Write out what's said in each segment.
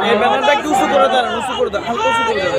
এই ব্যানারটা একটু উঁচু করে দেন, উঁচু করে দেন, হালকা উঁচু করে দেন।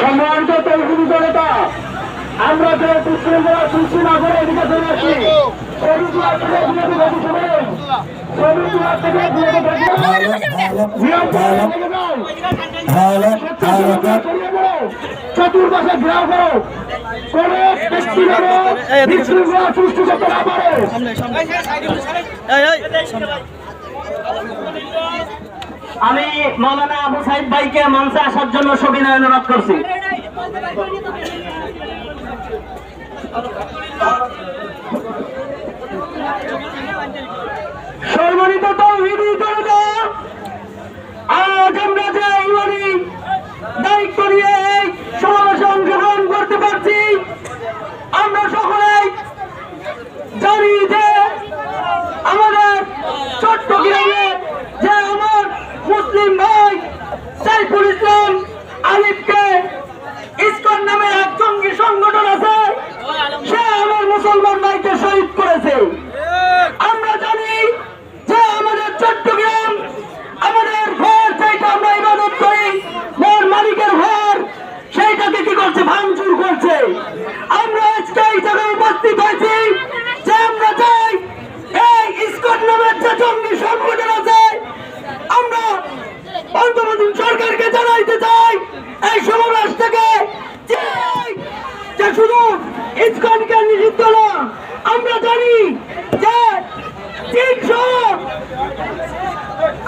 সম্মানিত তৌহিদি জনতা, আমরা যে বিশৃঙ্খলা সৃষ্টি না করে এদিকে চলে আসি, চতুর্পাশে ঘেরাও করো, কোন বিশৃঙ্খলা সৃষ্টি করতে না পারে। আমি মৌলানা আবু সাইদ ভাইকে মঞ্চে আসার জন্য সবিনয় অনুরোধ করছি। সম্মানিত তৌহিদি জনতা, আজ আমরা যে ইমানি দায়িত্ব নিয়ে এই সমাবেশে অংশগ্রহণ করতে পারছি, আমরা সকলেই জানি যে আমাদের চট্টগ্রামে যে আমার মুসলিম ভাই সাইফুল ইসলাম আলিফকে ইসকন নামে এক জঙ্গি সংগঠন আছে, সে আমার মুসলমান ভাইকে শহীদ করেছে। আমরা জানি যে আমাদের চট্টগ্রাম, আমাদের ঘর যেটা আমরা ইবাদত করি, মোর মালিকের ঘর, সেইটাকে কি করছে, ভাঙচুর করছে। আমরা আজকে এই জায়গায় উপস্থিত হয়েছি যে আমরা চাই এই ইসকন নামের যে জঙ্গি সংগঠন আছে, আমরা অন্তর্বর্তী সরকারকে জানাইতে চাই এই সমাবেশ থেকে যে শুধু ইসকনকে নিষিদ্ধ না, আমরা জানি যে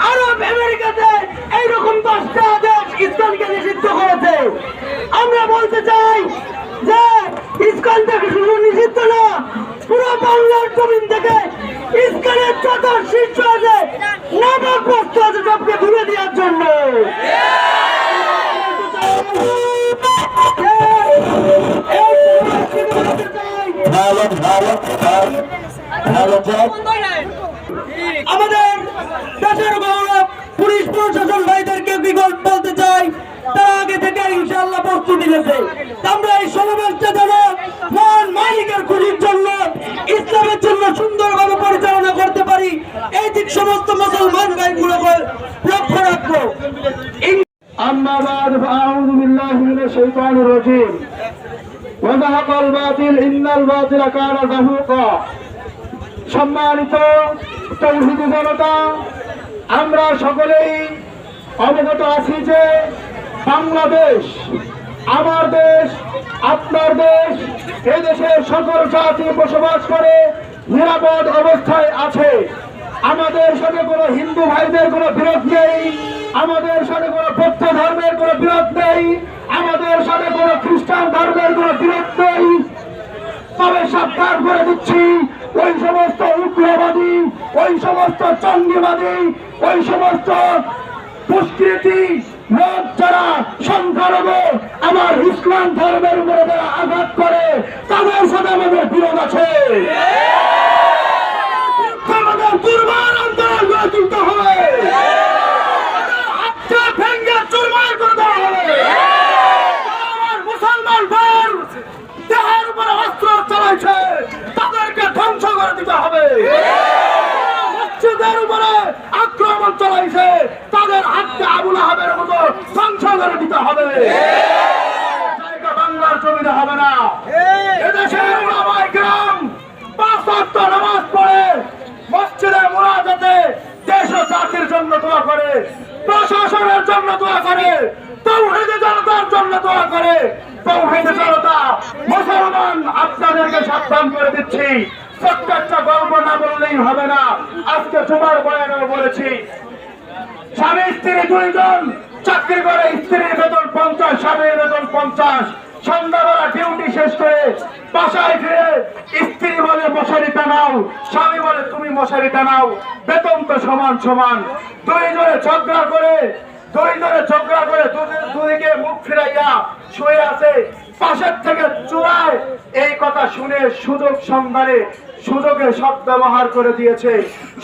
আরব আমেরিকাতে এইরকম 10টা দেশ ইসকনকে নিষিদ্ধ করেছে। আমরা বলতে চাই যে ইসকন থেকে শুধু নিষিদ্ধ না, পুরো বাংলার জমিন থেকে ইসকনের যত শীর্ষ আছে, নামক বস্তু আছে, সবকে ঘুরে দেওয়ার জন্য। আমাদের দেশের গৌরব পুলিশ প্রশাসন ভাইদেরকে বিগত বলতে চাই, তারা আগে থেকে ইনশাআল্লাহ প্রস্তুতি নিয়েছে। আমরা এই সমাবেশটা যেন মহান মালিকের খুশির জন্য, ইসলামের জন্য সুন্দরভাবে পরিচালনা করতে পারি, এই দিক সমস্ত মুসলমান ভাইগুলোকে লক্ষ্য রাখবো। আম্মা বা'দ, আউযু বিল্লাহি মিনাশ শাইতানির রাজীম। ওয়া যাহাকাল বাতিল, ইন্নাল বাতিলা কানা যাহুকা। সম্মানিত তৌহিদি জনতা, আমরা সকলেই অবগত আছি যে বাংলাদেশ আমার দেশ, আপনার দেশ, এদেশের সকল জাতি বসবাস করে নিরাপদ অবস্থায় আছে। আমাদের সাথে কোনো হিন্দু ভাইদের কোনো বিরোধ নেই, আমাদের সাথে কোনো বৌদ্ধ ধর্মের কোনো বিরোধ নেই, আমাদের সাথে কোনো খ্রিস্টান ধর্মের কোনো বিরোধ নেই। তবে সাবধান করে দিচ্ছি, ওই সমস্ত উগ্রবাদী, ওই সমস্ত জঙ্গিবাদী, ওই সমস্ত দুষ্কৃতী লোক যারা সংখ্যালঘু আমার ইসলাম ধর্মের উপরে যারা আঘাত করে, তাদের সাথে আমাদের বিরোধ আছে। আমাদের দুর্বার আন্দোলন গড়ে তুলতে হবে, হাতটা ভেঙে চুরমার করে দেওয়া হবে। আমার মুসলমান ভাই দেহের উপরে অস্ত্র চালাইছে, তাদেরকে ধ্বংস করে দিতে হবে। মসজিদের উপরে আক্রমণ চালাইছে, তাদের হাতকে আবু লাহাবের মতো ধ্বংস করে দিতে হবে। বাংলার জমিনে হবে না। এদেশের ওলামায়ে কেরাম 5 ওয়াক্ত নামাজ পড়ে মসজিদে মুনাজাতে দেশ ও জাতির জন্য দোয়া করে, প্রশাসনের জন্য দোয়া করে, তৌহিদি জনতার জন্য দোয়া করে। তৌহিদি জনতা মুসলমান, আপনাদেরকে সাবধান করে দিচ্ছি, ছোট্ট একটা গল্প না বললেই হবে না। আজকে জুমার বয়ানেও বলেছি, স্বামী স্ত্রী 2 জন চাকরি করে, স্ত্রীর বেতন 50, স্বামীর বেতন 50। সন্ধ্যাবেলা ডিউটি শেষ করে বাসায় ফিরে স্ত্রী বলে মশারি টানাও, স্বামী বলে তুমি মশারি টানাও, বেতন তো সমান সমান। দুইজনে ঝগড়া করে দুদিকে মুখ ফিরাইয়া শুয়ে আছে পাশের থেকে চূড়ায়। এই কথা শুনে সুযোগ সন্ধানে সুযোগের সদ্ব্যবহার করে দিয়েছে।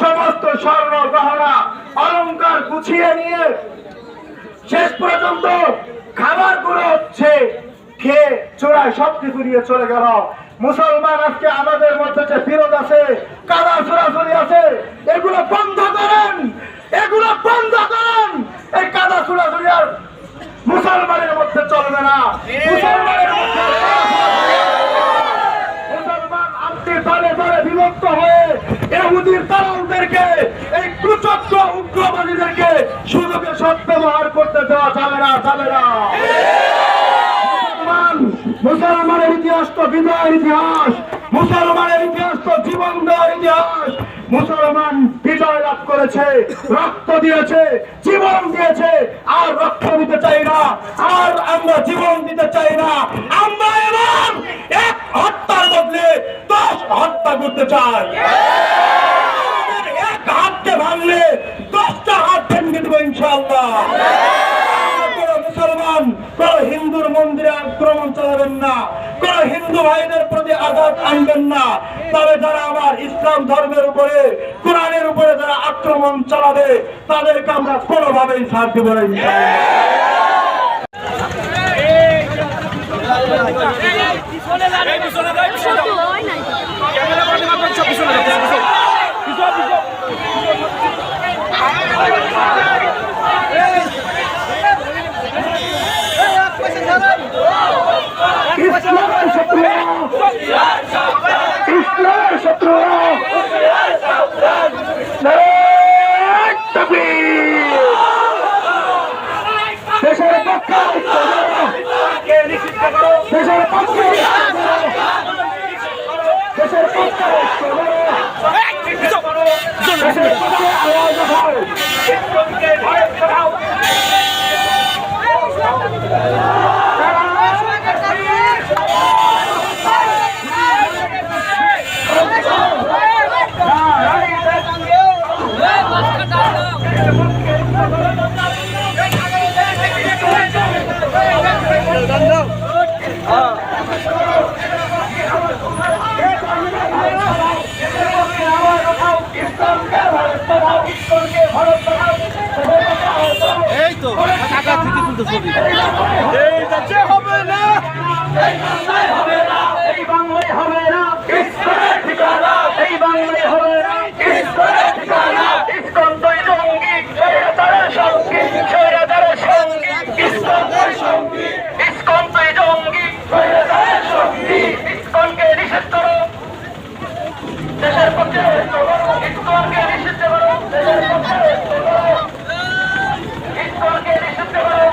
সমস্ত স্বর্ণ গহনা অলংকার গুছিয়ে নিয়ে শেষ পর্যন্ত খাবার গুলো হচ্ছে খেয়ে চোরাই সবকিছু নিয়ে চলে গেল। মুসলমান আজকে আমাদের মধ্যে যে বিরোধ আছে, কাদা ছোড়াছড়ি আছে, এগুলো বন্ধ করেন, এগুলো বন্ধ করেন। এই কাদা ছোড়াছড়ি আর মুসলমানের মধ্যে চলবে না। মুসলমানের মধ্যে মুসলমান আজকে দলে দলে বিভক্ত হয়ে ইহুদির দালালদেরকে, এই কুচক্র উগ্রবাদীদেরকে সুযোগে সদ্ব্যবহার করতে দেওয়া যাবে না, যাবে না। মুসলমানের ইতিহাস তো বিজয়ের ইতিহাস, মুসলমানের ইতিহাস তো জীবন দেওয়ার ইতিহাস। মুসলমান বিজয় লাভ করেছে, রক্ত দিয়েছে, জীবন দিয়েছে। আর রক্ত দিতে চাই না, আর আমরা জীবন দিতে চাই না। আমরা এবার এক হত্যার বদলে 10 হত্যা করতে চাই। এক হাতকে ভাঙলে 10টা হাত ভেঙে দেবো ইনশাআল্লাহ। মুসলমান কোন হিন্দুর মন্দিরে আক্রমণ চালাবেন না, কোন হিন্দু ভাইদের প্রতি আঘাত আনবেন না। তবে যারা আমার ইসলাম ধর্মের উপরে, কোরআনের উপরে যারা আক্রমণ চালাবে তাদেরকে আমরা কোনোভাবেই ছাড় দেব না ইসলামের শত্রুরা দেশের পক্ষে, দেশের পক্ষে, দেশের পক্ষে আওয়াজ হয়। এই তো টাকা থেকে তুলতে ছবি এই যাচ্ছে হবে না, এই বাংলায় হবে না, এই বাংলায় হবে না, ইসলামের ঠিকানা, এই বাংলায় হবে না, ইসলামের ঠিকানা। ইসলাম দুই জঙ্গি, স্বৈরাচারের সঙ্গী, স্বৈরাচারের সঙ্গী, ইসলাম দুই সঙ্গী, ইসলাম দুই জঙ্গি, স্বৈরাচারের সঙ্গী। ইসলামকে নিষেধ করো, দেশের পক্ষে ইসলামকে নিষিদ্ধ করো, দেশের পক্ষে ইসলামকে নিষিদ্ধ করো।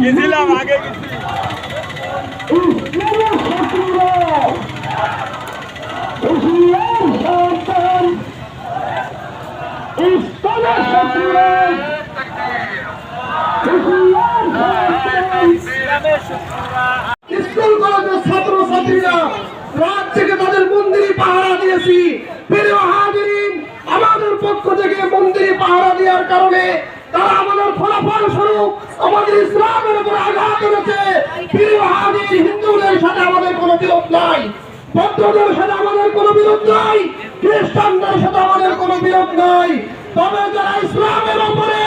গেছিলাম আগে গেছি স্কুল কলেজের ছাত্র ছাত্রীরা রাত থেকে তাদের মন্দিরে পাহারা দিয়েছি। প্রিয় হাজিরিন, আমাদের পক্ষ থেকে মন্দিরে পাহারা দেওয়ার কারণে তারা আমাদের ফলাফল স্বরূপ আমাদের ইসলামের উপর আঘাত করেছে। প্রিয় হাজির, হিন্দুদের সাথে আমাদের কোনো বিরোধ নাই, বৌদ্ধদের সাথে আমাদের কোনো বিরোধ নাই, খ্রিস্টানদের সাথে আমাদের কোনো বিরোধ নাই। তবে যারা ইসলামের উপরে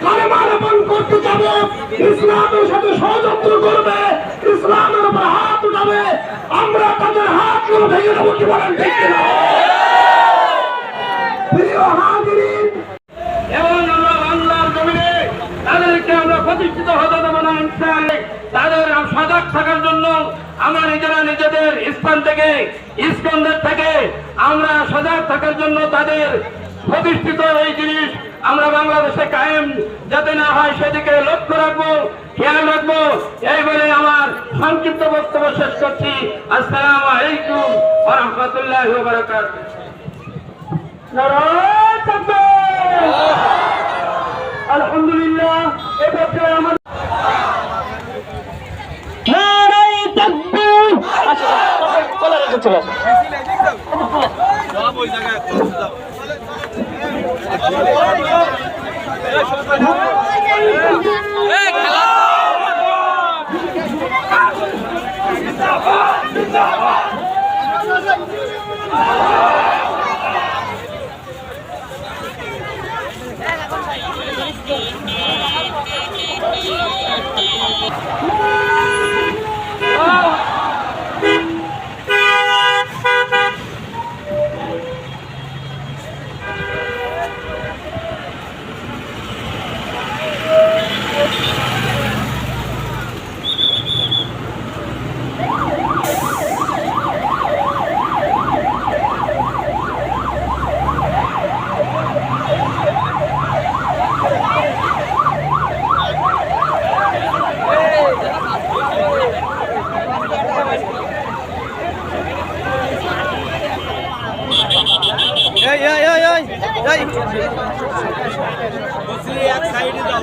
কালেমা রোপণ করতে যাবে, ইসলামের সাথে ষড়যন্ত্র করবে, ইসলামের উপর হাত উঠাবে, আমরা তাদের হাতগুলো ভেঙে দেবো। কি বলেন ঠিক কিনা? প্রিয় হাজিরিন, এবং আমরা বাংলার জমিনে তাদেরকে আমরা প্রতিষ্ঠিত হতে দেবো না ইনশাআল্লাহ। তাদের সজাগ থাকার জন্য আমরা নিজেরা নিজেদের স্থান থেকে, ইস্কনদের থেকে আমরা সজাগ থাকার জন্য তাদের প্রতিষ্ঠিত এই জিনিস আমরা বাংলাদেশে কায়েম যাতে না হয় সেদিকে লক্ষ্য রাখবো, খেয়াল রাখবো। এই বলে আমার সংক্ষিপ্ত বক্তব্য শেষ করছি। আসসালামু আলাইকুম ওয়া রাহমাতুল্লাহি ওয়া বারাকাতুহু। নারায়ে তাকবীর। আলহামদুলিল্লাহ। এ পর্যায়ে আমাদের নারায়ে তাকবীর। এক সাইডে যাও।